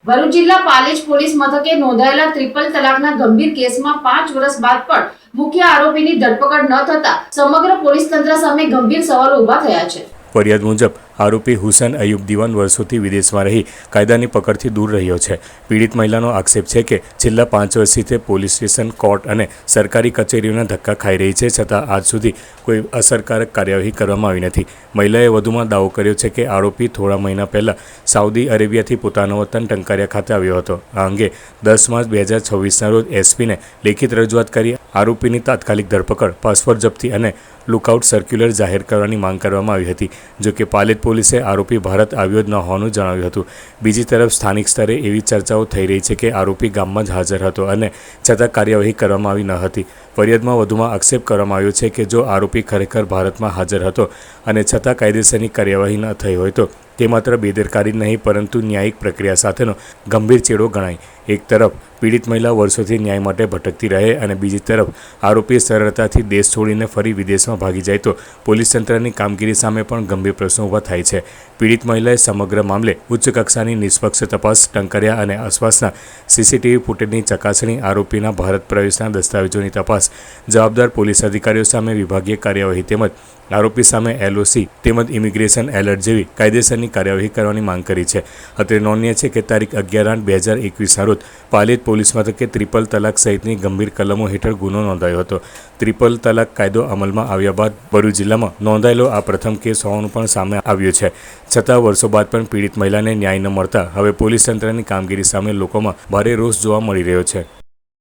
ભરૂચ જિલ્લા પાલેજ પોલીસ મથકે નોંધાયેલા ટ્રિપલ તલાકના ગંભીર કેસમાં 5 વર્ષ બાદ પણ મુખ્ય આરોપીની ધરપકડ ન થતા સમગ્ર પોલીસ તંત્ર સામે ગંભીર સવાલો ઊભા થયા છે। ફરિયાદ મુજબ આરોપી હુસૈન અયુબ દીવાન વર્ષોથી વિદેશમાં રહી કાયદાની પકડથી દૂર રહ્યો છે। પીડિત મહિલાનો આક્ષેપ છે કે છેલ્લા 5 વર્ષથી તે પોલીસ સ્ટેશન, કોર્ટ અને સરકારી કચેરીઓના ધક્કા ખાઈ રહી છે, છતાં આજ સુધી કોઈ અસરકારક કાર્યવાહી કરવામાં આવી નથી। મહિલાએ વધુમાં દાવો કર્યો છે કે આરોપી થોડા મહિના પહેલા સાઉદી અરેબિયાથી પોતાનો વતન ટંકારિયા ખાતે આવ્યો હતો। આ અંગે 10 માર્ચ 2026ના રોજ એસપીને લેખિત રજૂઆત કરી આરોપીની તાત્કાલિક ધરપકડ, પાસપોર્ટ જપ્તી અને લુકઆઉટ સર્ક્યુલર જાહેર કરવાની માંગ કરવામાં આવી હતી। જો કે પાલેજ પોલીસે આરોપી ભારત આવ્યો જ ન હોવાનું જણાવ્યું હતું। બીજી તરફ સ્થાનિક સ્તરે એવી ચર્ચાઓ થઈ રહી છે કે આરોપી ગામમાં જ હાજર હતો અને છતાં કાર્યવાહી કરવામાં આવી ન હતી। ફરિયાદમાં વધુમાં આક્ષેપ કરવામાં આવ્યો છે કે જો આરોપી ખરેખર ભારતમાં હાજર હતો અને છતાં કાયદેસરની કાર્યવાહી ન થઈ હોય તો તે માત્ર બેદરકારી નહીં પરંતુ ન્યાયિક પ્રક્રિયા સાથેનો ગંભીર ચેડો ગણાય। એક તરફ પીડિત મહિલા વર્ષોથી ન્યાય માટે ભટકતી રહે અને બીજી તરફ આરોપી સરળતાથી દેશ છોડીને ફરી વિદેશમાં ભાગી જાય તો પોલીસ તંત્રની કામગીરી સામે પણ ગંભીર પ્રશ્નો ઊભા થાય છે। પીડિત મહિલાએ સમગ્ર મામલે ઉચ્ચ કક્ષાની નિષ્પક્ષ તપાસ, ટંકારિયા અને આસપાસના સીસીટીવી ફૂટેજની ચકાસણી, આરોપીના ભારત પ્રવેશના દસ્તાવેજોની તપાસ, જવાબદાર પોલીસ અધિકારીઓ સામે વિભાગીય કાર્યવાહી તેમજ આરોપી સામે LOC તેમજ ઇમિગ્રેશન એલર્ટ જેવી કાયદેસરની કાર્યવાહી કરવાની માંગ કરી છે। અત્રે નોંધનીય છે કે તારીખ 11/8/2021ના રોજ પાલેજ પોલીસ મથકે ટ્રિપલ તલાક સહિતની ગંભીર કલમો હેઠળ ગુનો નોંધાયો હતો। ટ્રિપલ તલાક કાયદો અમલમાં આવ્યા બાદ ભરૂચ જિલ્લામાં નોંધાયેલો આ પ્રથમ કેસ હોવાનું પણ સામે આવ્યું છે। છતાં વર્ષો બાદ પણ પીડિત મહિલાને ન્યાય ન મળતા હવે પોલીસ તંત્રની કામગીરી સામે લોકોમાં ભારે રોષ જોવા મળી રહ્યો છે।